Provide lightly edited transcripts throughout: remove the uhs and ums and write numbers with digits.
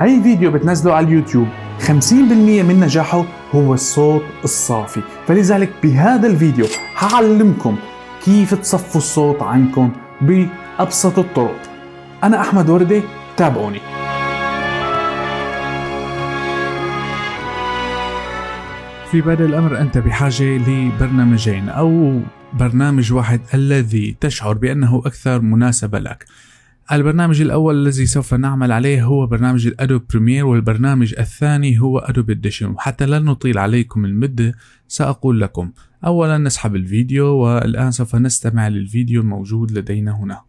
أي فيديو بتنزله على اليوتيوب 50% من نجاحه هو الصوت الصافي. فلذلك بهذا الفيديو هعلمكم كيف تصفوا الصوت عندكم بأبسط الطرق. أنا أحمد وردة، تابعوني. في بدء الأمر أنت بحاجة لبرنامجين أو برنامج واحد الذي تشعر بأنه أكثر مناسبة لك. البرنامج الأول الذي سوف نعمل عليه هو برنامج الأدوب بريمير، والبرنامج الثاني هو أدوب إديشن. وحتى لا نطيل عليكم المدة سأقول لكم. أولا نسحب الفيديو، والآن سوف نستمع للفيديو الموجود لدينا هنا.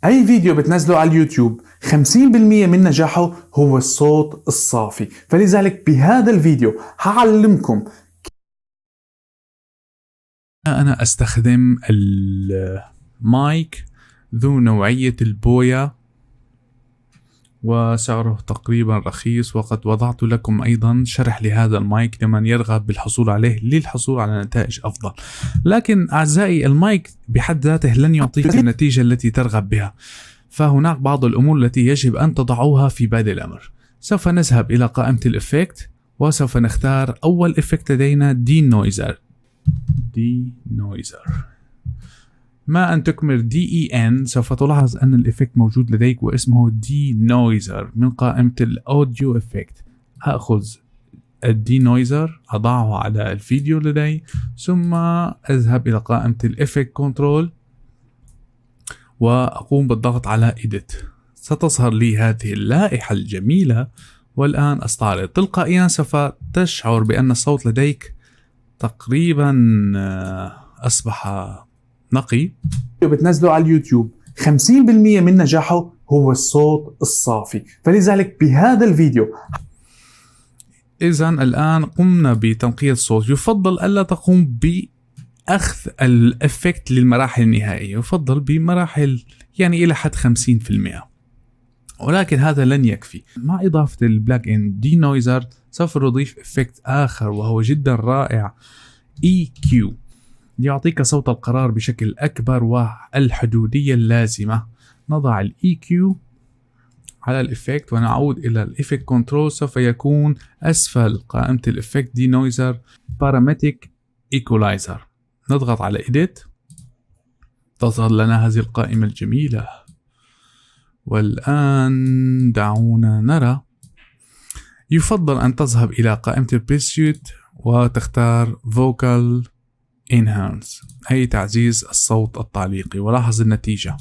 أي فيديو بتنزله على اليوتيوب 50% من نجاحه هو الصوت الصافي. فلذلك بهذا الفيديو هعلمكم. أنا أستخدم المايك ذو نوعية البويا، وسعره تقريبا رخيص، وقد وضعت لكم أيضا شرح لهذا المايك لمن يرغب بالحصول عليه للحصول على نتائج أفضل. لكن أعزائي، المايك بحد ذاته لن يعطيك النتيجة التي ترغب بها، فهناك بعض الأمور التي يجب أن تضعوها في بدء الأمر. سوف نذهب إلى قائمة الإفكت، وسوف نختار أول إفكت لدينا دي نويزر. ما أن تكمل DEN سوف تلاحظ أن الإفكت موجود لديك واسمه دي نويزر من قائمة الأوديو إفكت. أخذ الدي نويزر أضعه على الفيديو لدي، ثم أذهب إلى قائمة الإفكت كنترول وأقوم بالضغط على إيديت. ستظهر لي هذه اللائحة الجميلة، والآن أستعرض. تلقائيا سوف تشعر بأن الصوت لديك تقريبا أصبح نقي. بتنزله على اليوتيوب 50% من نجاحه هو الصوت الصافي. فلذلك بهذا الفيديو إذن الآن قمنا بتنقية الصوت. يفضل ألا تقوم بأخذ الإفكت للمراحل النهائية، يفضل بمراحل يعني إلى حد 50%، ولكن هذا لن يكفي. مع إضافة البلاك إن دي نويزر سوف نضيف إفكت آخر وهو جدا رائع، EQ، ليعطيك صوت القرار بشكل أكبر والحدودية اللازمة. نضع ال EQ على الإفكت ونعود إلى الإفكت كنترول. سوف يكون أسفل قائمة الإفكت دي نويزر بارامتريك إيكولايزر. نضغط على Edit، تظهر لنا هذه القائمة الجميلة. والآن دعونا نرى. يفضل أن تذهب إلى قائمة البريسيوت وتختار Vocal Enhance، أي تعزيز الصوت التعليقي، ولاحظ النتيجة.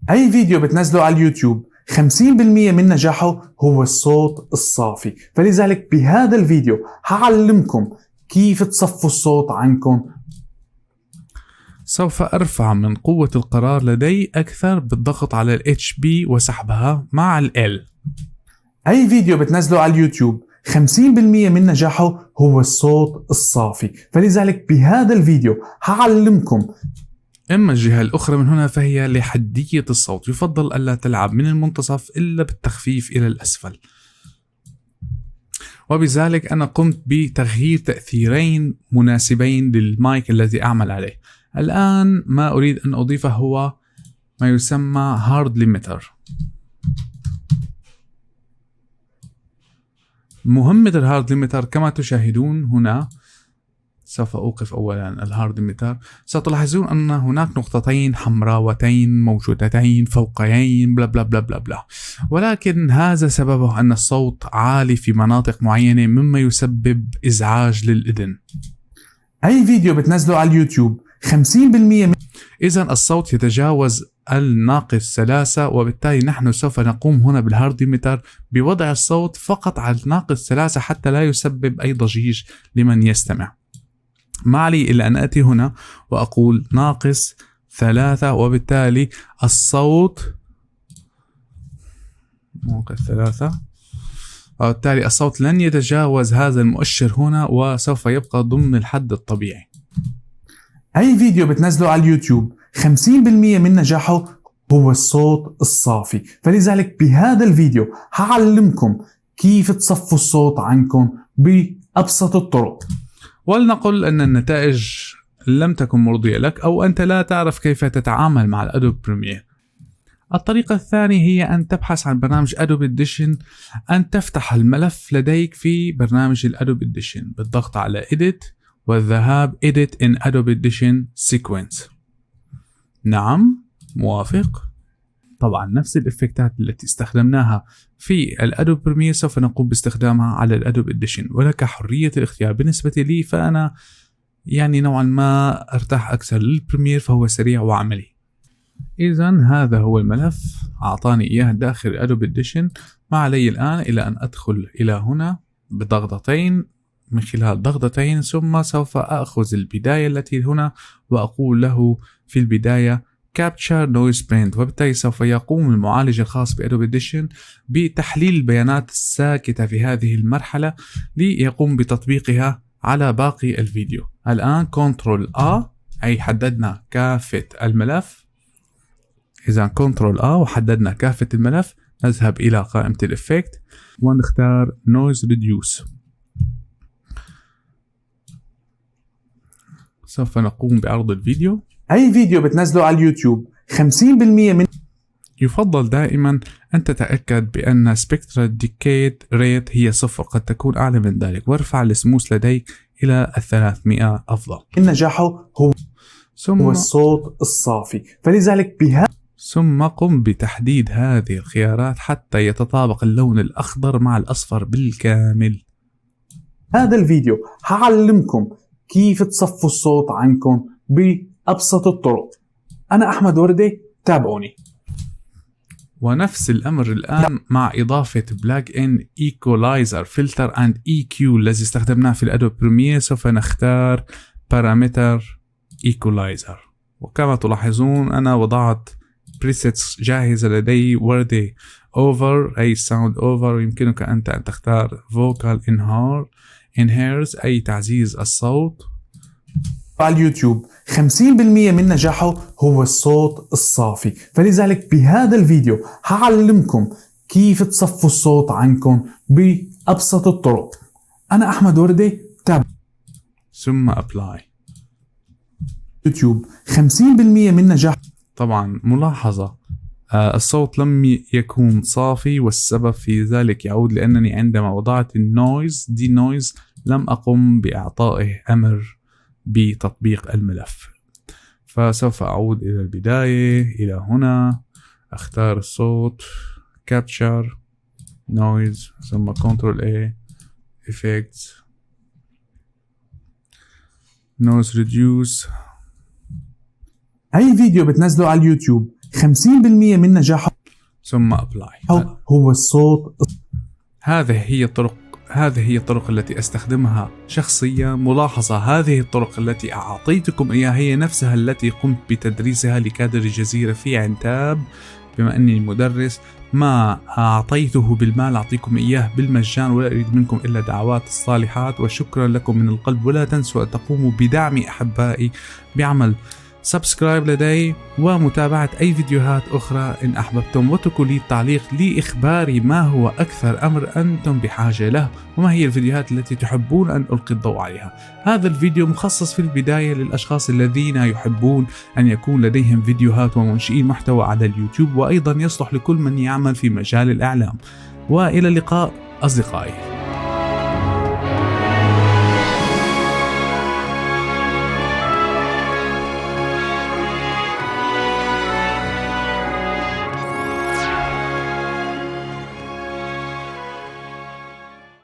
أي فيديو بتنزله على اليوتيوب 50% من نجاحه هو الصوت الصافي. فلذلك بهذا الفيديو هعلمكم كيف تصفوا الصوت عندكم. سوف أرفع من قوة القرار لدي أكثر بالضغط على ال HB وسحبها مع ال L. أي فيديو بتنزله على اليوتيوب 50% من نجاحه هو الصوت الصافي. فلذلك بهذا الفيديو هعلمكم. إما الجهة الأخرى من هنا فهي لحدية الصوت. يفضل ألا تلعب من المنتصف إلا بالتخفيف إلى الأسفل، وبذلك أنا قمت بتغيير تأثيرين مناسبين للمايك الذي أعمل عليه. الآن ما أريد أن أضيفه هو ما يسمى هارد ليميتر. مهمة الهارد ليميتر كما تشاهدون هنا. سوف أوقف أولا الهارد ليميتر. ستلاحظون أن هناك نقطتين حمراوتين موجودتين فوقيين بلا بلا بلا بلا بلا، ولكن هذا سببه أن الصوت عالي في مناطق معينة مما يسبب إزعاج للأذن. أي فيديو بتنزله على اليوتيوب 50% إذن الصوت يتجاوز الناقص 3، وبالتالي نحن سوف نقوم هنا بالهارد ليميتر بوضع الصوت فقط على الناقص 3 حتى لا يسبب أي ضجيج لمن يستمع. ما علي إلا أن أتي هنا وأقول ناقص 3، وبالتالي الصوت ناقص 3، وبالتالي الصوت لن يتجاوز هذا المؤشر هنا وسوف يبقى ضمن الحد الطبيعي. أي فيديو بتنزله على اليوتيوب 50% من نجاحه هو الصوت الصافي. فلذلك بهذا الفيديو هعلمكم كيف تصفوا الصوت عندكم بأبسط الطرق. ولنقل أن النتائج لم تكن مرضية لك، أو أنت لا تعرف كيف تتعامل مع الأدوب بريمير. الطريقة الثانية هي أن تبحث عن برنامج Adobe Audition، أن تفتح الملف لديك في برنامج Adobe Audition بالضغط على Edit والذهاب Edit in Adobe Audition Sequence. نعم، موافق. طبعا نفس الإفكتات التي استخدمناها في الأدوب بريمير سوف نقوم باستخدامها على الأدوب إديشن، ولك حرية الاختيار. بالنسبة لي فأنا يعني نوعا ما ارتاح أكثر للبريمير، فهو سريع وعملي. إذن هذا هو الملف، أعطاني إياه داخل الأدوب إديشن. ما علي الآن إلى أن أدخل إلى هنا بضغطتين، من خلال ضغطتين ثم سوف أخذ البداية التي هنا وأقول له في البداية Capture Noise Print، وبالتالي سوف يقوم المعالج الخاص بأدوب إديشن بتحليل البيانات الساكتة في هذه المرحلة ليقوم بتطبيقها على باقي الفيديو. الآن Ctrl A أي حددنا كافة الملف. إذا Ctrl A وحددنا كافة الملف، نذهب إلى قائمة الإفكت ونختار Noise Reduce. سوف نقوم بعرض الفيديو. أي فيديو بتنزله على اليوتيوب 50% من يفضل دائما أن تتأكد بأن Spectral Decay Rate هي 0، قد تكون أعلى من ذلك، وارفع السموث لديك إلى 300 أفضل. نجاحه هو الصوت الصافي، فلذلك ثم قم بتحديد هذه الخيارات حتى يتطابق اللون الأخضر مع الأصفر بالكامل. هذا الفيديو هعلمكم كيف تصفوا الصوت عنكم بأبسط الطرق. أنا أحمد وردي، تابعوني. ونفس الأمر الآن مع إضافة بلاج إن إيكولايزر فلتر أند EQ الذي استخدمناه في الأدوب بريمير، سوف نختار بارامتر إيكولايزر. وكما تلاحظون أنا وضعت presets جاهزة لدي، وردي over أي sound over، ويمكنك أنت أن تختار vocal enhance أي تعزيز الصوت. على اليوتيوب 50% من نجاحه هو الصوت الصافي، فلذلك بهذا الفيديو هعلمكم كيف تصفوا الصوت عنكم بأبسط الطرق. أنا أحمد وردي، تابع. ثم apply. يوتيوب 50% من نجاح. طبعا ملاحظة الصوت لم يكون صافي، والسبب في ذلك يعود لأنني عندما وضعت النويز دي نويز لم أقم بإعطائه أمر بتطبيق الملف. فسوف أعود إلى البداية، إلى هنا أختار الصوت Capture Noise ثم Ctrl A Effects Noise Reduce. أي فيديو بتنزله على اليوتيوب 50% من نجاحه ثم Apply. هو الصوت. هذه هي الطرق التي أستخدمها شخصيا. ملاحظة، هذه الطرق التي أعطيتكم إياها هي نفسها التي قمت بتدريسها لكادر الجزيرة في عنتاب. بما أني مدرس، ما أعطيته بالمال أعطيكم إياه بالمجان، ولا أريد منكم إلا دعوات الصالحات. وشكرا لكم من القلب، ولا تنسوا أن تقوموا بدعم أحبائي بعمل سبسكرايب لدي ومتابعة أي فيديوهات أخرى إن أحببتم، واتركوا لي التعليق لإخباري ما هو أكثر أمر أنتم بحاجة له، وما هي الفيديوهات التي تحبون أن ألقي الضوء عليها. هذا الفيديو مخصص في البداية للأشخاص الذين يحبون أن يكون لديهم فيديوهات ومنشئين محتوى على اليوتيوب، وأيضا يصلح لكل من يعمل في مجال الإعلام. وإلى اللقاء أصدقائي.